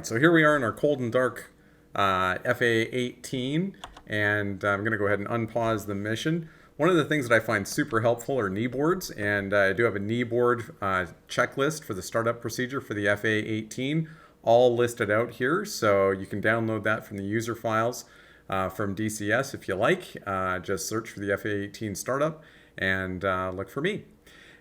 Alright, so here we are in our cold and dark FA 18, and I'm going to go ahead and unpause the mission. One of the things that I find super helpful are knee boards, and I do have a knee board checklist for the startup procedure for the FA 18, all listed out here, so you can download that from the user files from DCS if you like. Just search for the FA 18 startup and look for me.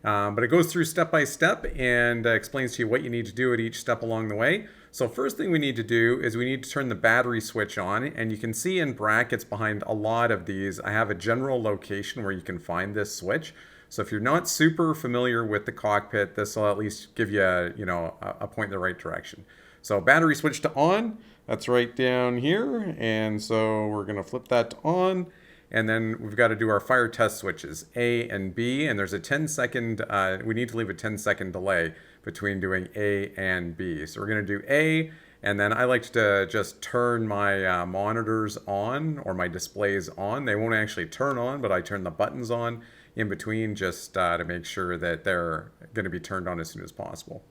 But it goes through step by step and explains to you what you need to do at each step along the way. So first thing we need to do is we need to turn the battery switch on, and you can see in brackets behind a lot of these I have a general location where you can find this switch. So if you're not super familiar with the cockpit, this will at least give you a point in the right direction. So battery switch to on, that's right down here, and so we're going to flip that to on. And then we've got to do our fire test switches, A and B, and there's a 10-second, we need to leave a 10-second delay between doing A and B. So we're going to do A, and then I like to just turn my monitors on, or my displays on. They won't actually turn on, but I turn the buttons on in between just to make sure that they're going to be turned on as soon as possible.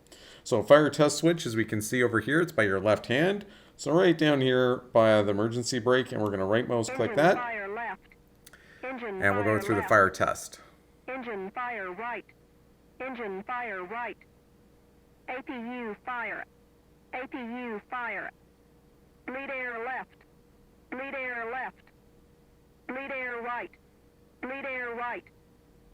So fire test switch, as we can see over here, it's by your left hand. So right down here by the emergency brake, and we're going to right mouse click that. And we'll go through the fire test. Engine fire right. Engine fire right. APU fire. APU fire. Bleed air left. Bleed air left. Bleed air right. Bleed air right.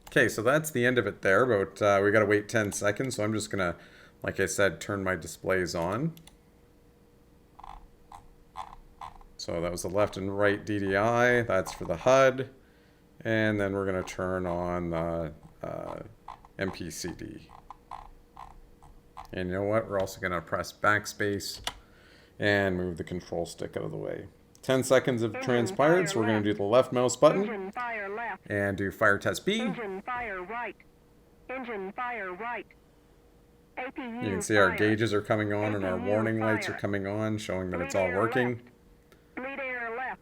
Okay, so that's the end of it there, but we got to wait 10 seconds, so I'm just going to, like I said, turn my displays on. So that was the left and right DDI. That's for the HUD. And then we're going to turn on the mpcd. And you know what? We're also going to press backspace and move the control stick out of the way. 10 seconds have transpired, so we're going to do the left mouse button and do fire test B. Engine fire right. Engine fire right. APU you can see our gauges are coming on and our warning lights are coming on, showing that it's all working. Bleed air left.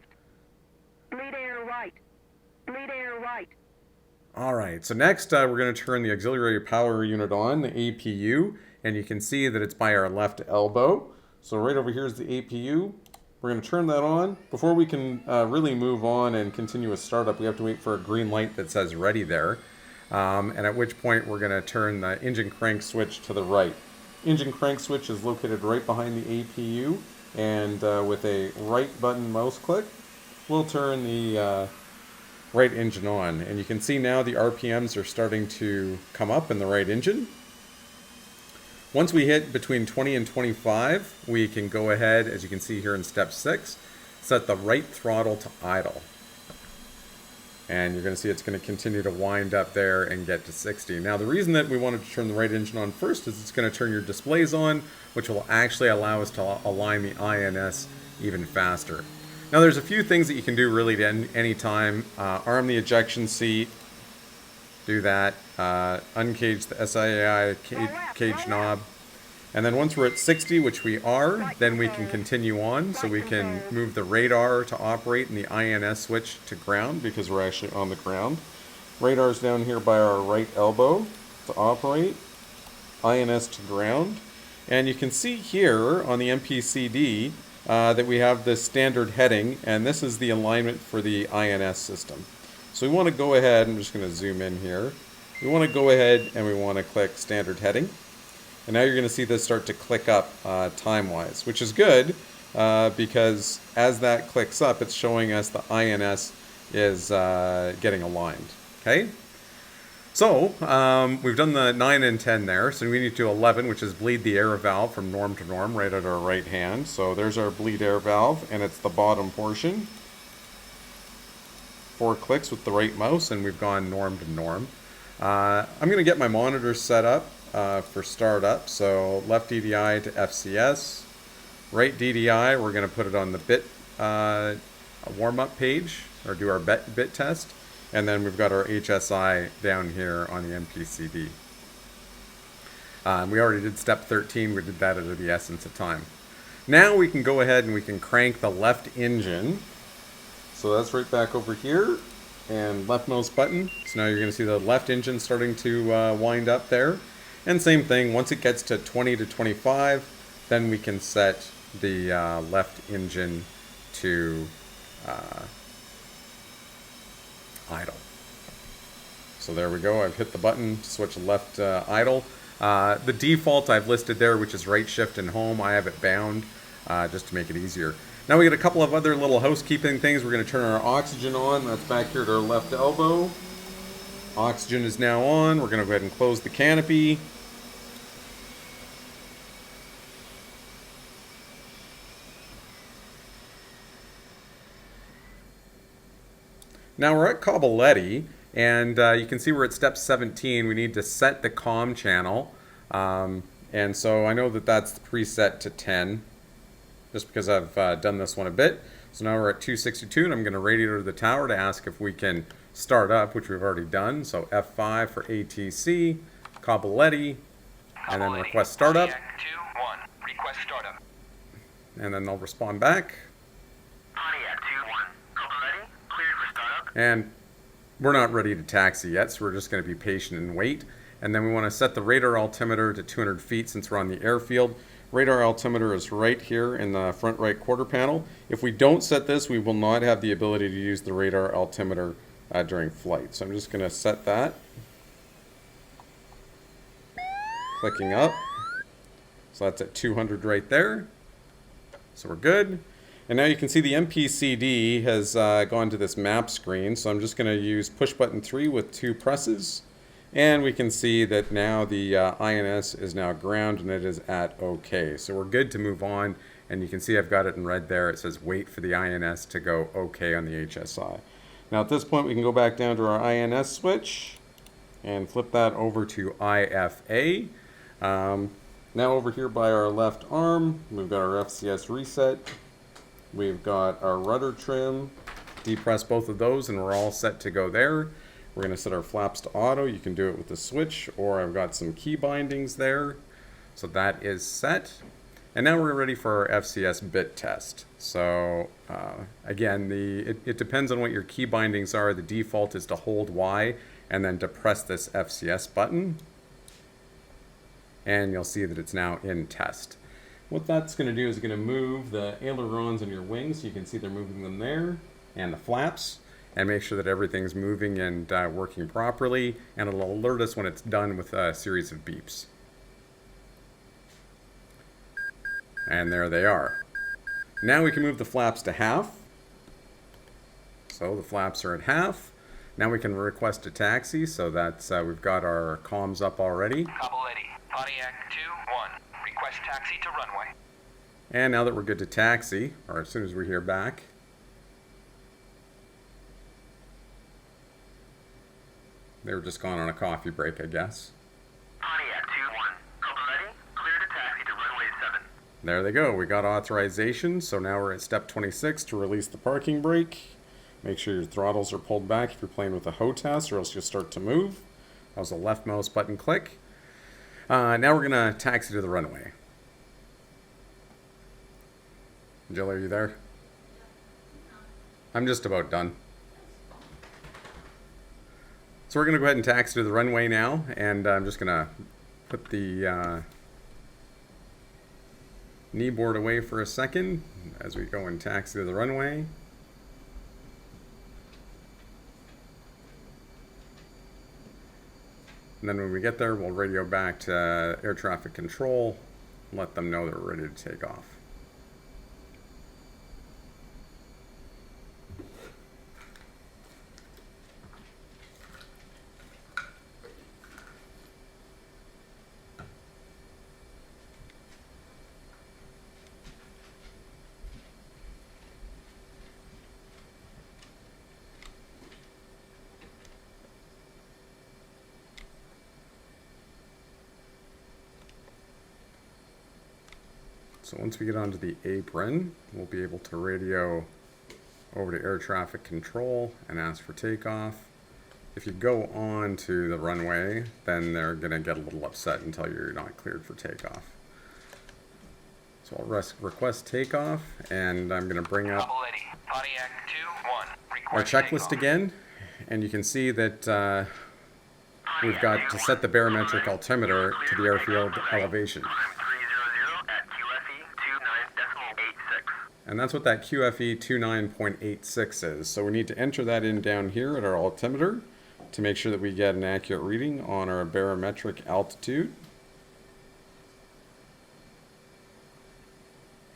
Bleed air right. Bleed air right. Alright, so next we're going to turn the auxiliary power unit on, the APU, and you can see that it's by our left elbow. So right over here is the APU. We're going to turn that on. Before we can really move on and continue a startup, we have to wait for a green light that says ready there. And at which point we're going to turn the engine crank switch to the right. Engine crank switch is located right behind the APU, and with a right button mouse click, we'll turn the right engine on, and you can see now the RPMs are starting to come up in the right engine. Once we hit between 20 and 25, we can go ahead, as you can see here in step 6, set the right throttle to idle. And you're going to see it's going to continue to wind up there and get to 60. Now the reason that we wanted to turn the right engine on first is it's going to turn your displays on, which will actually allow us to align the INS even faster. Now there's a few things that you can do really at any time. Arm the ejection seat, do that, uncage the siai cage knob, and then once we're at 60, which we are, then we can continue on. So we can move the radar to operate and the INS switch to ground because we're actually on the ground. Radar's down here by our right elbow to operate, INS to ground, and you can see here on the mpcd that we have this standard heading, and this is the alignment for the INS system. So we want to go ahead, I'm just going to zoom in here. We want to go ahead and we want to click standard heading. And now you're going to see this start to click up time-wise, which is good because as that clicks up, it's showing us the INS is getting aligned. Okay? So, we've done the 9 and 10 there, so we need to do 11, which is bleed the air valve from norm to norm, right at our right hand. So there's our bleed air valve, and it's the bottom portion. 4 clicks with the right mouse, and we've gone norm to norm. I'm going to get my monitor set up for startup. So left DDI to FCS. Right DDI, we're going to put it on the bit warm-up page, or do our bit test. And then we've got our HSI down here on the mpcd. We already did step 13. We did that at the essence of time. Now we can go ahead and we can crank the left engine. So that's right back over here. And left mouse button. So now you're going to see the left engine starting to wind up there. And same thing, once it gets to 20 to 25, then we can set the left engine to idle. So there we go. I've hit the button to switch left idle. The default I've listed there, which is right shift and home, I have it bound just to make it easier. Now we got a couple of other little housekeeping things. We're going to turn our oxygen on. That's back here at our left elbow. Oxygen is now on. We're going to go ahead and close the canopy. Now we're at Cobbletti, and you can see we're at step 17. We need to set the comm channel, and so I know that that's preset to 10, just because I've done this one a bit. So now we're at 262, and I'm going to radio to the tower to ask if we can start up, which we've already done. So F5 for ATC, Cobbletti, and then request startup. Request startup. And then they'll respond back. Pontiac 2-1. Cobbletti, cleared for startup. And we're not ready to taxi yet, so we're just going to be patient and wait. And then we want to set the radar altimeter to 200 feet since we're on the airfield. Radar altimeter is right here in the front right quarter panel. If we don't set this, we will not have the ability to use the radar altimeter during flight. So I'm just going to set that. Clicking up. So that's at 200 right there. So we're good. And now you can see the mpcd has gone to this map screen. So I'm just going to use push button 3 with 2 presses. And we can see that now the INS is now ground and it is at OK. So we're good to move on. And you can see I've got it in red there. It says wait for the INS to go OK on the HSI. Now at this point we can go back down to our INS switch and flip that over to IFA. Now over here by our left arm, we've got our FCS reset. We've got our rudder trim. Depress both of those and we're all set to go there. We're going to set our flaps to auto. You can do it with the switch, or I've got some key bindings there. So that is set. And now we're ready for our FCS bit test. So again, it depends on what your key bindings are. The default is to hold Y and then to press this FCS button. And you'll see that it's now in test. What that's going to do is going to move the ailerons on your wings. So you can see they're moving them there, and the flaps, and make sure that everything's moving and working properly, and it'll alert us when it's done with a series of beeps. And there they are. Now we can move the flaps to half. So the flaps are at half. Now we can request a taxi, so that's we've got our comms up already. Cobbletti, Pontiac 2-1. Request taxi to runway. And now that we're good to taxi, or as soon as we hear back, they were just gone on a coffee break, I guess. Pontiac 2-1. Cobbletti, clear to taxi to runway 7. There they go. We got authorization. So now we're at step 26 to release the parking brake. Make sure your throttles are pulled back if you're playing with a HOTAS, or else you'll start to move. That was a left mouse button click. Now we're going to taxi to the runway. Jill, are you there? I'm just about done. So we're going to go ahead and taxi to the runway now, and I'm just going to put the knee board away for a second as we go and taxi to the runway. And then when we get there, we'll radio back to air traffic control, let them know that we're ready to take off. So once we get onto the apron, we'll be able to radio over to air traffic control and ask for takeoff. If you go on to the runway, then they're going to get a little upset and tell you you're not cleared for takeoff. So I'll request takeoff, and I'm going to bring up our checklist again, and you can see that we've got to set the barometric altimeter to the airfield elevation. And that's what that QFE 29.86 is. So we need to enter that in down here at our altimeter to make sure that we get an accurate reading on our barometric altitude.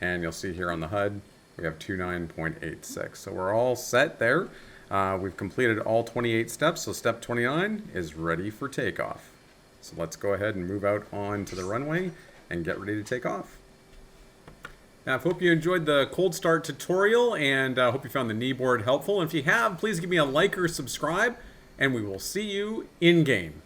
And you'll see here on the HUD, we have 29.86. So we're all set there. We've completed all 28 steps, so step 29 is ready for takeoff. So let's go ahead and move out onto the runway and get ready to take off. Now, I hope you enjoyed the cold start tutorial, and I hope you found the knee board helpful. And if you have, please give me a like or subscribe, and we will see you in game.